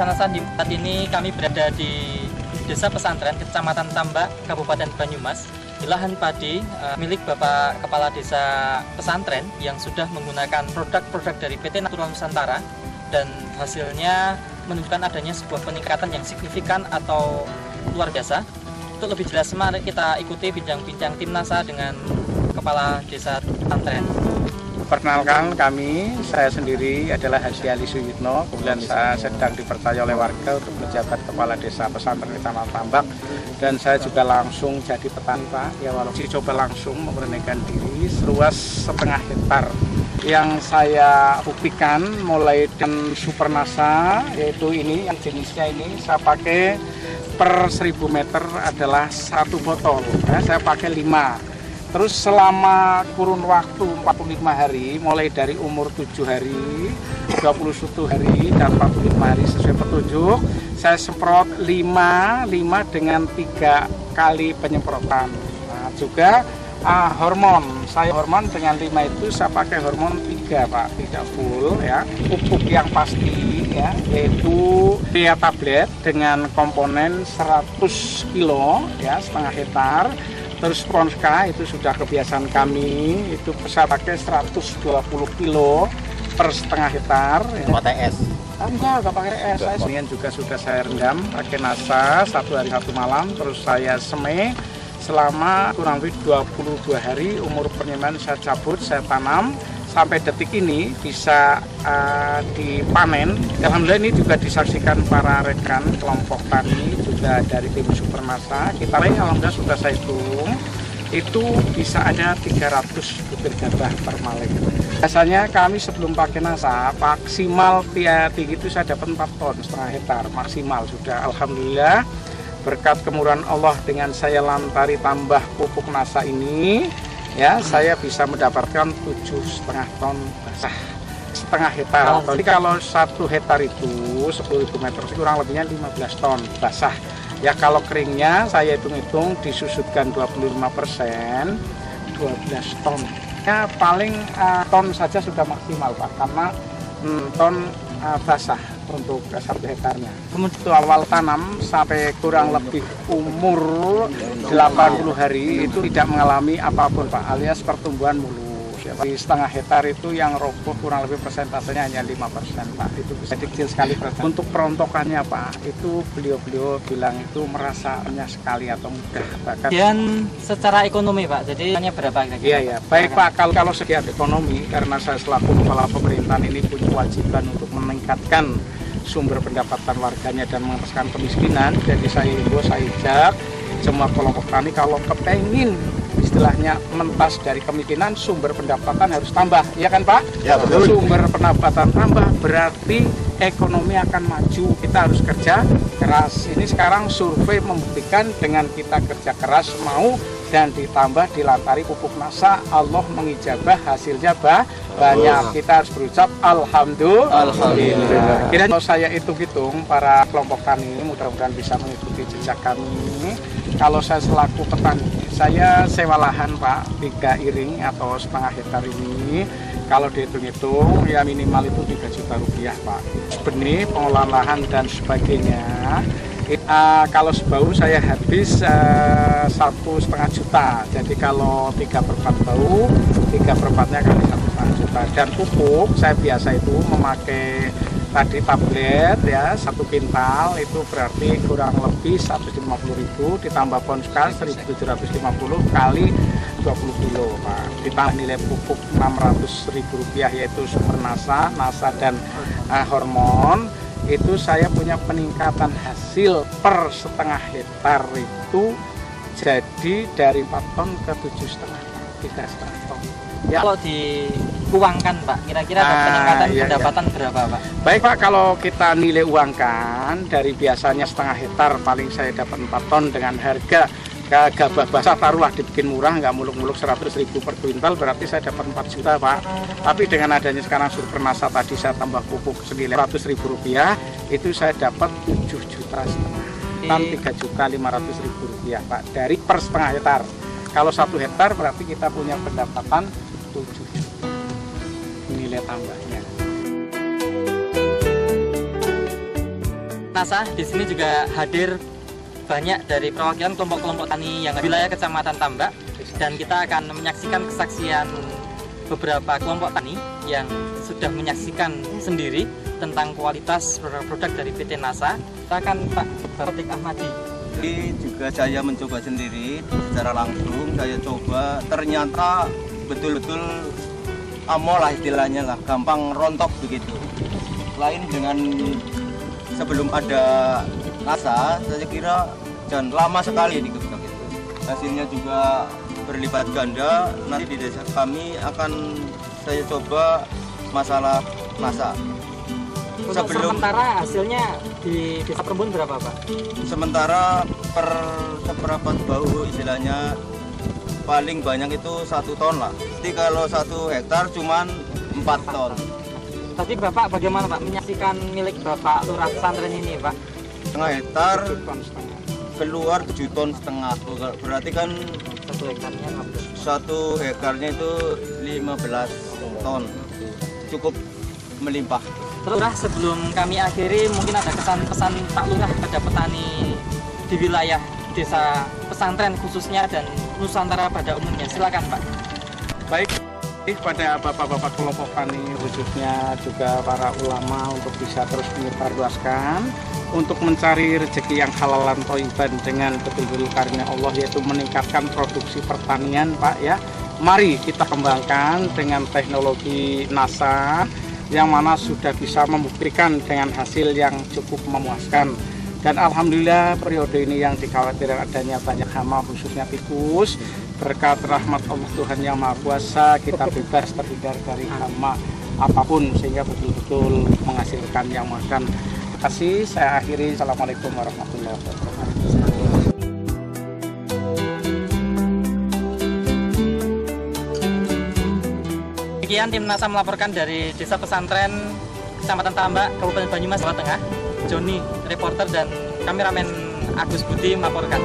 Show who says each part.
Speaker 1: Saat ini kami berada di Desa Pesantren, Kecamatan Tambak, Kabupaten Banyumas, di lahan padi milik Bapak Kepala Desa Pesantren yang sudah menggunakan produk-produk dari PT Natural Nusantara, dan hasilnya menunjukkan adanya sebuah peningkatan yang signifikan atau luar biasa. Untuk lebih jelas, mari kita ikuti bincang-bincang tim NASA dengan Kepala Desa Pesantren.
Speaker 2: Perkenalkan, saya sendiri adalah Haji Ali Suyitno. Kemudian saya sedang dipercaya oleh warga untuk menjabat Kepala Desa Pesantren Kecamatan Tambak, dan saya juga langsung jadi petani, Pak. Ya, walaupun coba langsung memberanikan diri seluas 1,5 hektar. Yang saya buktikan mulai dengan Super NASA, yaitu ini yang jenisnya ini saya pakai per 1000 meter adalah 1 botol. Ya, saya pakai 5. Terus selama kurun waktu 45 hari, mulai dari umur 7 hari, 21 hari, dan 45 hari sesuai petunjuk, saya semprot 5 dengan 3 kali penyemprotan. Nah, juga hormon, saya hormon dengan 5 itu saya pakai hormon 3, Pak, tidak full ya. Pupuk yang pasti ya, yaitu dia tablet dengan komponen 100 kilo ya, 1,5 hektar. Terus Pronska itu sudah kebiasaan kami, itu saya pakai 120 kilo per 1,5 hektar.
Speaker 3: Pakai es?
Speaker 2: Enggak pakai es. Kemudian juga sudah saya rendam pakai NASA 1 hari 1 malam, terus saya semai selama kurang lebih 22 hari. Umur penyemaian saya cabut, saya tanam. Sampai detik ini bisa dipanen. Alhamdulillah ini juga disaksikan para rekan kelompok tani juga dari tim Super NASA. Kita alhamdulillah sudah saya hitung, itu bisa ada 300 butir gabah per malek. Biasanya kami sebelum pakai NASA maksimal tinggi itu saya dapat 4 ton 1,5 hektar maksimal sudah. Alhamdulillah berkat kemurahan Allah dengan saya lantari tambah pupuk NASA ini, ya, saya bisa mendapatkan 7,5 ton basah 1,5 hektar. Jadi kalau 1 hektar itu 10.000 meter, kurang lebihnya 15 ton basah. Ya, kalau keringnya saya hitung-hitung disusutkan 25%, 12 ton. Ya, paling ton saja sudah maksimal, Pak, karena ton basah untuk 1 hektarnya. Kemudian awal tanam sampai kurang lebih umur 80 hari itu tidak mengalami apapun, Pak, alias pertumbuhan mulus. Ya, Pak. Di 1,5 hektar itu yang roboh kurang lebih persentasenya hanya 5%, Pak. Itu bisa kecil sekali. Untuk perontokannya, Pak, itu beliau bilang itu merasanya sekali atau mudah. Bahkan
Speaker 1: Dan secara ekonomi, Pak, jadi hanya berapa kira-kira?
Speaker 2: Iya. Baik, Pak, kalau segi ekonomi, karena saya selaku kepala pemerintahan ini punya kewajiban untuk meningkatkan sumber pendapatan warganya dan mengentaskan kemiskinan. Jadi saya ajak semua kelompok tani kalau kepengin istilahnya mentas dari kemiskinan, sumber pendapatan harus tambah, ya kan, Pak?
Speaker 3: Ya, betul.
Speaker 2: Sumber pendapatan tambah berarti ekonomi akan maju. Kita harus kerja keras. Ini sekarang survei membuktikan dengan kita kerja keras mau dan ditambah dilantari pupuk NASA, Allah mengijabah, hasilnya banyak. Kita harus berucap Alhamdulillah. Kira kalau saya hitung-hitung para kelompok tani mudah-mudahan bisa mengikuti jejak kami. Kalau saya selaku petani, saya sewa lahan, Pak, 3 iring atau 1,5 hektar ini. Kalau dihitung-hitung ya minimal itu 3 juta rupiah, Pak. Benih, pengolahan lahan dan sebagainya. Kalau sebau saya habis 1,5 juta. Jadi kalau 3/4 bau, 3/4-nya kali 1,5 juta. Dan pupuk saya biasa itu memakai tadi tablet ya 1 kintal, itu berarti kurang lebih 150.000 ditambah Pronska 1.750 kali 20 kilo, Pak. Ditambah nilai pupuk 600.000 rupiah yaitu Super NASA dan hormon. Itu saya punya peningkatan hasil per 1,5 hektar itu jadi dari 4 ton ke 7,5 ton, 3,5 ton. Ya.
Speaker 1: Kalau diuangkan, Pak, kira-kira peningkatan pendapatan berapa, Pak?
Speaker 2: Baik, Pak, kalau kita nilai uangkan dari biasanya 1,5 hektar paling saya dapat 4 ton dengan harga gabah basah taruhlah dibikin murah, nggak muluk-muluk 100.000 per kuintal, berarti saya dapat 4 juta, Pak. Tapi dengan adanya sekarang Super NASA tadi saya tambah pupuk senilai 100.000 rupiah, itu saya dapat 7,5 juta. 3.500.000 rupiah, Pak, dari per 1,5 hektar. Kalau 1 hektar berarti kita punya pendapatan 7 juta nilai tambahnya.
Speaker 1: NASA di sini juga hadir banyak dari perwakilan kelompok-kelompok tani yang wilayah Kecamatan Tambak, dan kita akan menyaksikan kesaksian beberapa kelompok tani yang sudah menyaksikan sendiri tentang kualitas produk-produk dari PT NASA. Silakan Pak Batik Ahmadi.
Speaker 3: Ini juga saya mencoba sendiri secara langsung, saya coba ternyata betul-betul amol lah istilahnya lah, gampang rontok begitu. Lain dengan sebelum ada NASA, saya kira dan lama sekali di produk itu. Hasilnya juga berlipat ganda. Nanti di desa kami akan saya coba masalah NASA.
Speaker 1: Sebelum sementara hasilnya di desa Perembun berapa Pak?
Speaker 3: Sementara per seberapa bau istilahnya paling banyak itu 1 ton lah. Jadi kalau 1 hektar cuman 4 ton.
Speaker 1: Tadi Bapak bagaimana Pak menyaksikan milik Bapak Lurah Pesantren ini Pak?
Speaker 3: Setengah hektar keluar 7,5 ton. Berarti kan 1 hektarnya itu 15 ton. Cukup melimpah.
Speaker 1: Lurah, sebelum kami akhiri, mungkin ada kesan pesan Pak Lurah pada petani di wilayah desa pesantren khususnya dan Nusantara pada umumnya. Silakan Pak.
Speaker 2: Baik, pada bapak-bapak kelompok tani khususnya juga para ulama untuk bisa terus menyebarluaskan untuk mencari rezeki yang halalan thayyiban dengan betul-betul karunia Allah, yaitu meningkatkan produksi pertanian Pak ya. Mari kita kembangkan dengan teknologi NASA yang mana sudah bisa membuktikan dengan hasil yang cukup memuaskan. Dan alhamdulillah periode ini yang dikhawatirkan adanya banyak hama khususnya tikus, berkat rahmat Allah Tuhan yang Maha Kuasa kita bebas terhindar dari hama apapun sehingga betul-betul menghasilkan yang makan. Terima kasih, saya akhiri. Assalamualaikum warahmatullahi wabarakatuh.
Speaker 1: Demikian tim NASA melaporkan dari Desa Pesantren Kecamatan Tambak, Kabupaten Banyumas, Jawa Tengah. Joni, reporter, dan kameramen Agus Budi melaporkan.